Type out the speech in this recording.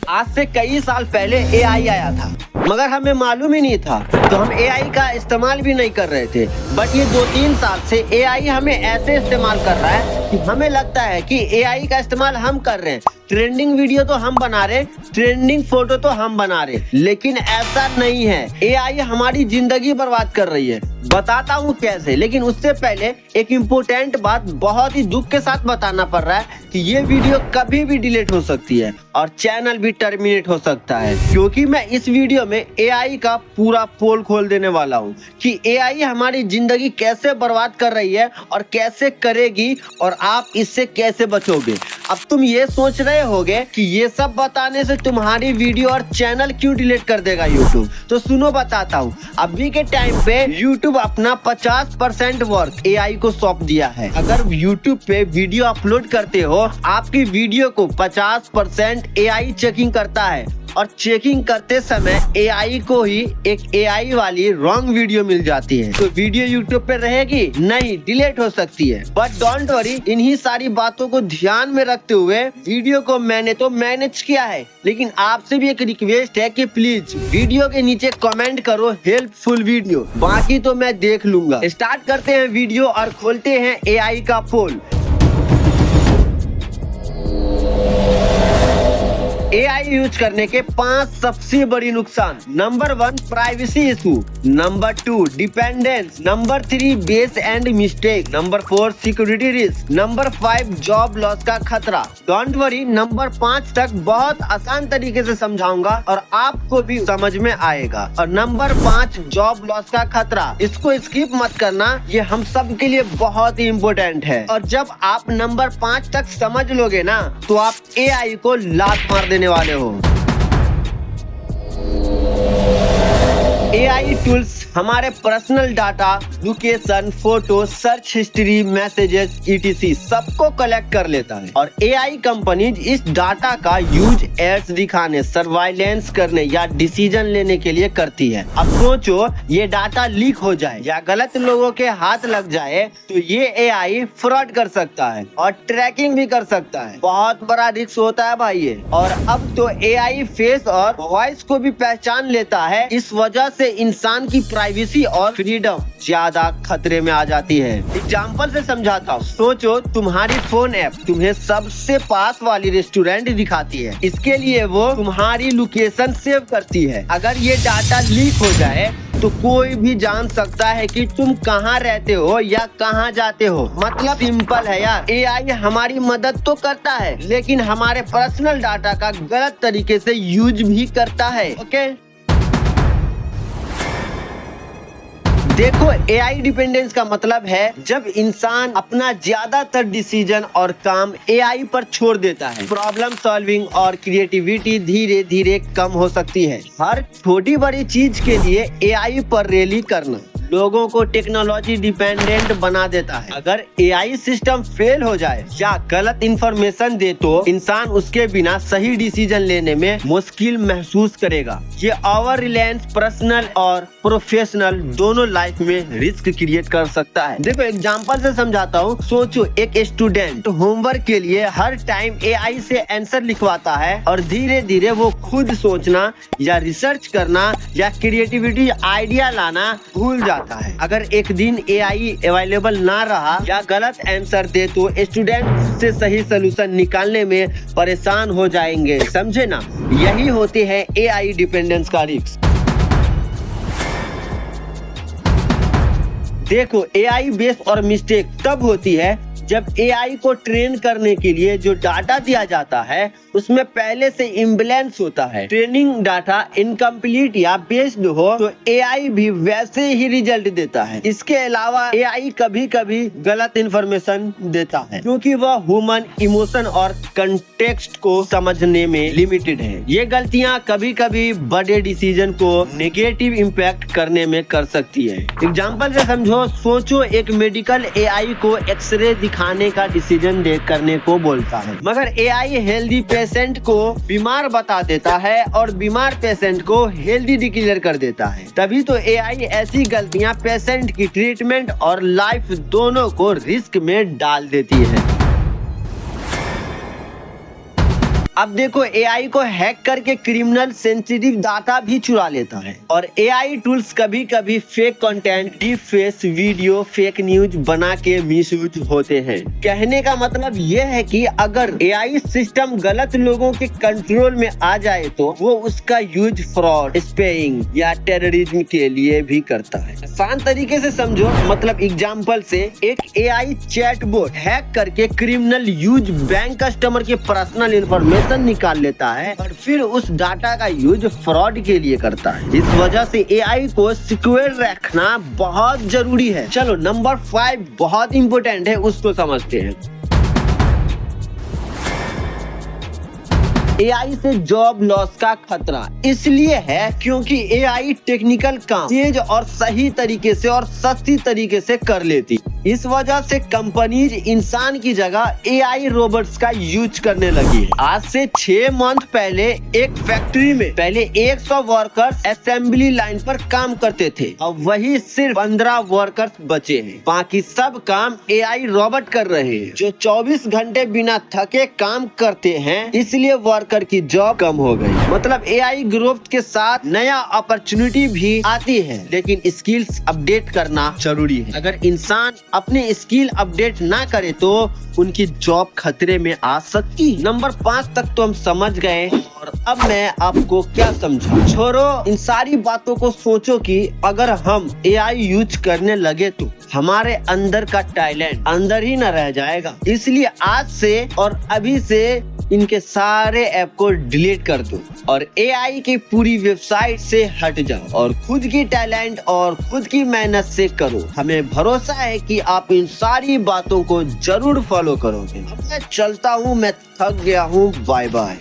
आज से कई साल पहले एआई आया था, मगर हमें मालूम ही नहीं था, तो हम एआई का इस्तेमाल भी नहीं कर रहे थे। बट ये 2-3 साल से एआई हमें ऐसे इस्तेमाल कर रहा है कि हमें लगता है कि एआई का इस्तेमाल हम कर रहे हैं। ट्रेंडिंग वीडियो तो हम बना रहे, ट्रेंडिंग फोटो तो हम बना रहे, लेकिन ऐसा नहीं है। एआई हमारी जिंदगी बर्बाद कर रही है। बताता हूँ कैसे, लेकिन उससे पहले एक इम्पोर्टेंट बात बहुत ही दुख के साथ बताना पड़ रहा है कि ये वीडियो कभी भी डिलीट हो सकती है और चैनल भी टर्मिनेट हो सकता है, क्योंकि मैं इस वीडियो में एआई का पूरा पोल खोल देने वाला हूँ कि एआई हमारी जिंदगी कैसे बर्बाद कर रही है और कैसे करेगी और आप इससे कैसे बचोगे। अब तुम ये सोच रहे होगे कि ये सब बताने से तुम्हारी वीडियो और चैनल क्यों डिलीट कर देगा यूट्यूब, तो सुनो बताता हूँ। अभी के टाइम पे यूट्यूब अपना 50% वर्क एआई को सौंप दिया है। अगर यूट्यूब पे वीडियो अपलोड करते हो, आपकी वीडियो को 50% एआई चेकिंग करता है और चेकिंग करते समय एआई को ही एक एआई वाली रॉन्ग वीडियो मिल जाती है, तो वीडियो यूट्यूब पे रहेगी नहीं, डिलीट हो सकती है। बट डोंट वरी, इन्हीं सारी बातों को ध्यान में रखते हुए वीडियो को मैंने तो मैनेज किया है, लेकिन आपसे भी एक रिक्वेस्ट है कि प्लीज वीडियो के नीचे कमेंट करो हेल्पफुल वीडियो, बाकी तो मैं देख लूंगा। स्टार्ट करते हैं वीडियो और खोलते हैं एआई का पोल। एआई यूज करने के 5 सबसे बड़ी नुकसान। Number 1, privacy issue. Number 2, dependence. Number 3, base and mistake. Number 4, security risk. Number 5, job loss का खतरा। डोंट वरी, नंबर 5 तक बहुत आसान तरीके से समझाऊंगा और आपको भी समझ में आएगा। और नंबर 5, जॉब लॉस का खतरा, इसको स्किप मत करना, ये हम सब के लिए बहुत ही इम्पोर्टेंट है। और जब आप नंबर 5 तक समझ लोगे ना, तो आप एआई को लात मार देने वाले हो। एआई टूल्स हमारे personal data, location, photo, search history, messages etc सबको कलेक्ट कर लेता है और एआई कंपनीज इस डाटा का यूज एड्स दिखाने, सर्वाइलेंस करने या डिसीजन लेने के लिए करती है। अब सोचो, ये डाटा लीक हो जाए या गलत लोगों के हाथ लग जाए तो ये एआई फ्रॉड कर सकता है और ट्रैकिंग भी कर सकता है। बहुत बड़ा रिस्क होता है भाई ये। और अब तो एआई फेस और वॉइस को भी पहचान लेता है, इस वजह से इंसान की प्राइवेसी और फ्रीडम ज्यादा खतरे में आ जाती है। एग्जाम्पल से समझाता हूँ। सोचो, तुम्हारी फोन ऐप तुम्हें सबसे पास वाली रेस्टोरेंट दिखाती है, इसके लिए वो तुम्हारी लोकेशन सेव करती है। अगर ये डाटा लीक हो जाए तो कोई भी जान सकता है कि तुम कहाँ रहते हो या कहाँ जाते हो। मतलब सिंपल है यार, एआई हमारी मदद तो करता है, लेकिन हमारे पर्सनल डाटा का गलत तरीके से यूज भी करता है। ओके, देखो, एआई डिपेंडेंस का मतलब है जब इंसान अपना ज्यादातर डिसीजन और काम एआई पर छोड़ देता है। प्रॉब्लम सॉल्विंग और क्रिएटिविटी धीरे धीरे कम हो सकती है। हर छोटी बड़ी चीज के लिए एआई पर रेली करना लोगों को टेक्नोलॉजी डिपेंडेंट बना देता है। अगर एआई सिस्टम फेल हो जाए या गलत इंफॉर्मेशन दे तो इंसान उसके बिना सही डिसीजन लेने में मुश्किल महसूस करेगा। ये ओवर रिलायंस पर्सनल और प्रोफेशनल दोनों लाइफ में रिस्क क्रिएट कर सकता है। देखो, एग्जांपल से समझाता हूँ। सोचो, एक स्टूडेंट होमवर्क के लिए हर टाइम एआई से आंसर लिखवाता है और धीरे धीरे वो खुद सोचना या रिसर्च करना या क्रिएटिविटी आइडिया लाना भूल जाता है। अगर एक दिन एआई अवेलेबल ना रहा या गलत आंसर दे तो स्टूडेंट से सही सलूशन निकालने में परेशान हो जाएंगे। समझे ना, यही होते हैं एआई डिपेंडेंस का रिस्क। देखो, एआई बेस और मिस्टेक तब होती है जब एआई को ट्रेन करने के लिए जो डाटा दिया जाता है उसमें पहले से इम्बैलेंस होता है। ट्रेनिंग डाटा इनकम्प्लीट या बेस्ड हो तो एआई भी वैसे ही रिजल्ट देता है। इसके अलावा एआई कभी कभी गलत इंफॉर्मेशन देता है क्योंकि वह ह्यूमन इमोशन और कंटेक्स्ट को समझने में लिमिटेड है। ये गलतियां कभी कभी बड़े डिसीजन को नेगेटिव इम्पैक्ट करने में कर सकती है। एग्जाम्पल से समझो, सोचो, एक मेडिकल एआई को एक्सरे दिखाने का डिसीजन करने को बोलता है, मगर एआई हेल्दी पेशेंट को बीमार बता देता है और बीमार पेशेंट को हेल्दी डिक्लेयर कर देता है। तभी तो एआई ऐसी गलतियां पेशेंट की ट्रीटमेंट और लाइफ दोनों को रिस्क में डाल देती है। अब देखो एआई को हैक करके क्रिमिनल सेंसिटिव डाटा भी चुरा लेता है और एआई टूल्स कभी कभी fake content, deep face video, fake news बना के मिसयूज होते हैं। कहने का मतलब ये है कि अगर एआई सिस्टम गलत लोगों के कंट्रोल में आ जाए तो वो उसका यूज फ्रॉड, स्पेइंग या टेररिज्म के लिए भी करता है। आसान तरीके से समझो, मतलब एग्जांपल से एक एआई चैटबॉट हैक करके क्रिमिनल यूज बैंक कस्टमर के पर्सनल इंफॉर्मेशन निकाल लेता है और फिर उस डाटा का यूज फ्रॉड के लिए करता है। इस वजह से एआई को सिक्योर रखना बहुत जरूरी है। चलो नंबर 5 बहुत इंपॉर्टेंट है, उसको समझते हैं। एआई से जॉब लॉस का खतरा इसलिए है क्योंकि एआई टेक्निकल काम तेज और सही तरीके से और सस्ती तरीके से कर लेती। इस वजह से कंपनीज इंसान की जगह एआई रोबोट्स का यूज करने लगी है। आज से 6 मंथ पहले एक फैक्ट्री में पहले 100 वर्कर्स असेंबली लाइन पर काम करते थे, अब वही सिर्फ 15 वर्कर्स बचे हैं। बाकी सब काम एआई रोबोट कर रहे हैं जो 24 घंटे बिना थके काम करते हैं, इसलिए वर्कर की जॉब कम हो गई। मतलब एआई ग्रोथ के साथ नया अपॉर्चुनिटी भी आती है, लेकिन स्किल्स अपडेट करना जरूरी है। अगर इंसान अपने स्किल अपडेट ना करे तो उनकी जॉब खतरे में आ सकती। नंबर 5 तक तो हम समझ गए और अब मैं आपको क्या समझा। छोड़ो इन सारी बातों को, सोचो कि अगर हम एआई यूज करने लगे तो हमारे अंदर का टैलेंट अंदर ही न रह जाएगा। इसलिए आज से और अभी से इनके सारे ऐप को डिलीट कर दो और एआई की पूरी वेबसाइट से हट जाओ और खुद की टैलेंट और खुद की मेहनत से करो। हमें भरोसा है कि आप इन सारी बातों को जरूर फॉलो करोगे। अब मैं चलता हूँ, मैं थक गया हूँ। Bye bye.